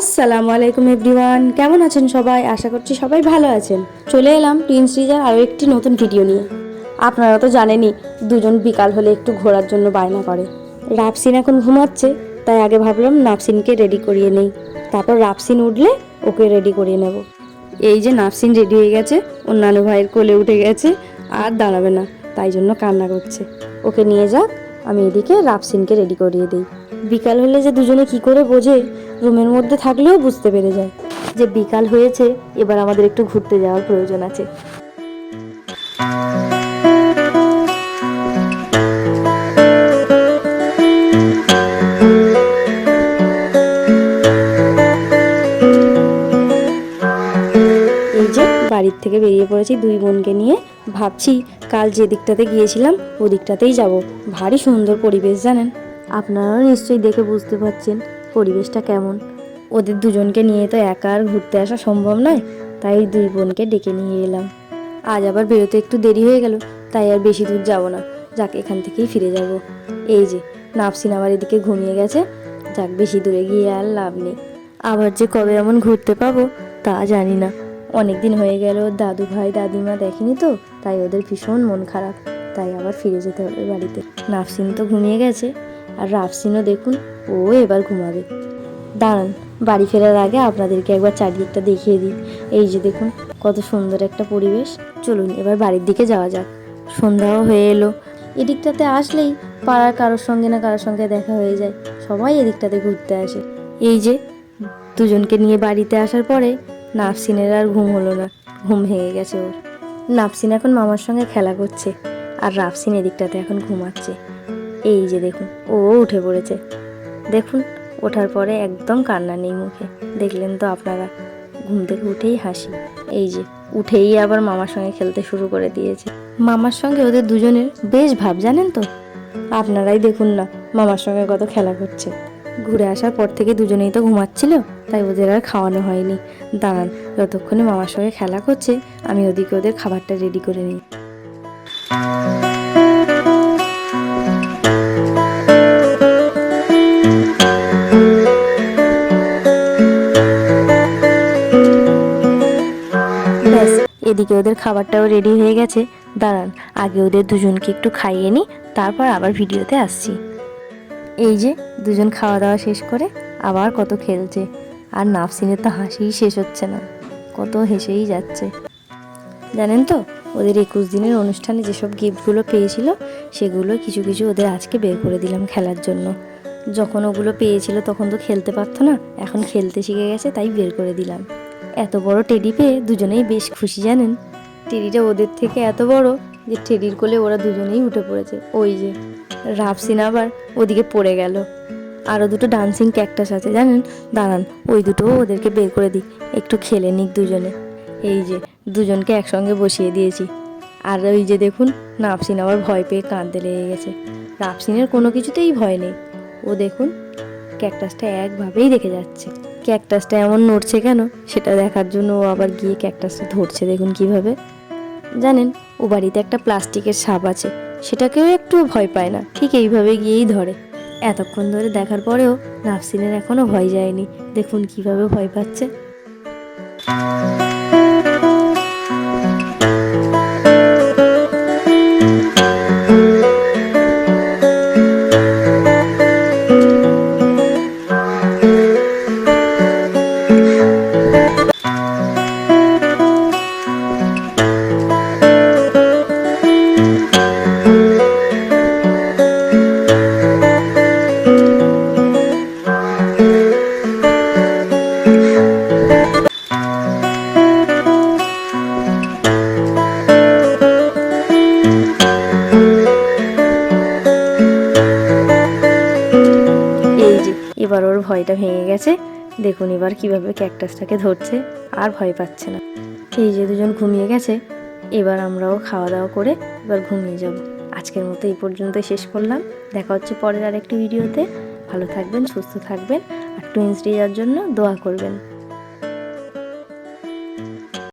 আসসালামু আলাইকুম এভরিওয়ান, কেমন আছেন সবাই? আশা করছি সবাই ভালো আছেন। চলে এলাম টুইন্স রিজার আরও একটি নতুন ভিডিও নিয়ে। আপনারা তো জানেনই, দুজন বিকাল হলে একটু ঘোরার জন্য বায়না করে। রাফসিন এখন ঘুমাচ্ছে, তাই আগে ভাবলাম নাফসিনকে রেডি করিয়ে নেই, তারপর রাফসিন উঠলে ওকে রেডি করিয়ে নেব। এই যে নাফসিন রেডি হয়ে গেছে, ওর নানু ভাইয়ের কোলে উঠে গেছে, আর দাঁড়াবে না, তাই জন্য কান্না করছে। ওকে নিয়ে যাক, আমি এদিকে রাফসিনকে রেডি করিয়ে দিই। বিকাল হলে যে দুজনে কি করে বোঝে, রুমের মধ্যে থাকলেও বুঝতে পেরে যায় যে বিকাল হয়েছে, এবার আমাদের একটু ঘুরতে যাওয়ার প্রয়োজন আছে। এই যে বাড়ির থেকে বেরিয়ে পড়েছি দুই বোনকে নিয়ে। ভাবছি কাল যে দিকটাতে গিয়েছিলাম ওদিকটাতেই যাব। ভারী সুন্দর পরিবেশ জানেন, আপনারাও নিশ্চয়ই দেখে বুঝতে পারছেন পরিবেশটা কেমন। ওদের দুজনকে নিয়ে তো একা আর ঘুরতে আসা সম্ভব নয়, তাই দুই বোনকে ডেকে নিয়ে এলাম। আজ আবার বেরোতে একটু দেরি হয়ে গেল, তাই আর বেশি দূর যাব না, যাক এখান থেকেই ফিরে যাব। এই যে নাফসিন আবার এদিকে ঘুমিয়ে গেছে, যাক বেশি দূরে গিয়ে আর লাভ নেই। আবার যে কবে এমন ঘুরতে পাবো তা জানি না। অনেক দিন হয়ে গেল দাদু ভাই দাদিমা দেখেনি তো, তাই ওদের ভীষণ মন খারাপ, তাই আবার ফিরে যেতে হবে বাড়িতে। নাফসিন তো ঘুমিয়ে গেছে, আর রাফসিনও দেখুন ও এবার ঘুমাবে। দাঁড়ান, বাড়ি ফেরার আগে আপনাদেরকে একবার চারিদিকটা দেখিয়ে দিই। এই যে দেখুন কত সুন্দর একটা পরিবেশ। চলুন এবার বাড়ির দিকে যাওয়া যাক। সন্ধ্যাও হয়ে এলো। এদিকটাতে আসলেই পাড়ার কারোর সঙ্গে না কারোর সঙ্গে দেখা হয়ে যায়, সবাই এদিকটাতে ঘুরতে আসে। এই যে দুজনকে নিয়ে বাড়িতে আসার পরে নাফসিনের আর ঘুম হলো না, ঘুম ভেঙে গেছে ওর। নাফসিন এখন মামার সঙ্গে খেলা করছে, আর রাফসিন এদিকটাতে এখন ঘুমাচ্ছে। এই যে দেখুন ও উঠে পড়েছে, দেখুন ওঠার পরে একদম কান্না নেই মুখে, দেখলেন তো আপনারা, ঘুম থেকে উঠেই হাসি। এই যে উঠেই আবার মামার সঙ্গে খেলতে শুরু করে দিয়েছে। মামার সঙ্গে ওদের দুজনের বেশ ভাব জানেন তো, আপনারাই দেখুন না মামার সঙ্গে কত খেলা করছে। ঘুরে আসার পর থেকে দুজনেই তো ঘুমাচ্ছিল, তাই ওদের আর খাওয়ানো হয়নি। দাঁড়ান, যতক্ষণে মামার সঙ্গে খেলা করছে আমি ওদিকে ওদের খাবারটা রেডি করে নিই। ব্যাস, এদিকে ওদের খাবারটাও রেডি হয়ে গেছে। দাঁড়ান, আগে ওদের দুজনকে একটু খাইয়ে নিই, তারপর আবার ভিডিওতে আসছি। এই যে দুজন খাওয়া দাওয়া শেষ করে আবার কত খেলছে, আর নাফসিনের তো হাসিই শেষ হচ্ছে না, কত হেসেই যাচ্ছে। জানেন তো, ওদের 21 দিনের অনুষ্ঠানে যেসব গিফটগুলো পেয়েছিল সেগুলো কিছু কিছু ওদের আজকে বের করে দিলাম খেলার জন্য। যখন ওগুলো পেয়েছিল তখন তো খেলতে পারতো না, এখন খেলতে শিখে গেছে, তাই বের করে দিলাম। এত বড় টেডি পেয়ে দুজনেই বেশ খুশি জানেন। টেডিটা ওদের থেকে এত বড় যে টেডির কোলে ওরা দুজনেই উঠে পড়েছে। ওই যে রাফসিন আবার ওদিকে পড়ে গেল। আরও দুটো ডান্সিং ক্যাকটাস আছে জানেন, দাঁড়ান ওই দুটোও ওদেরকে বের করে দিই, একটু খেলে নিক দুজনে। এই যে দুজনকে একসঙ্গে বসিয়ে দিয়েছি। আর ওই যে দেখুন নাফসিন আবার ভয় পেয়ে কাঁদতে লেগে গেছে। রাফসিনের কোনো কিছুতেই ভয় নেই, ও দেখুন ক্যাকটাসটা একভাবেই দেখে যাচ্ছে। ক্যাকটাসটা এমন নড়ছে কেন সেটা দেখার জন্য ও আবার গিয়ে ক্যাকটাসটা ধরছে, দেখুন কিভাবে। জানেন ও বাড়িতে একটা প্লাস্টিকের সাপ আছে, সেটাকেও একটু ভয় পায় না, ঠিক এইভাবে গিয়েই ধরে। এতক্ষণ ধরে দেখার পরেও নাফসিনের এখনো ভয় যায়নি, দেখুন কিভাবে ভয় পাচ্ছে। এবার ওর ভয়টা ভেঙে গেছে, দেখুন এবার কিভাবে ক্যাকটাসটাকে ধরছে, আর ভয় পাচ্ছে না। এই যে দুজন ঘুমিয়ে গেছে, এবার আমরাও খাওয়া দাওয়া করে এবার ঘুমিয়ে যাব। আজকের মতো এই পর্যন্তই শেষ করলাম, দেখা হচ্ছে পরের আরেকটি ভিডিওতে। ভালো থাকবেন, সুস্থ থাকবেন, আর টুইন্স রিজার জন্য দোয়া করবেন।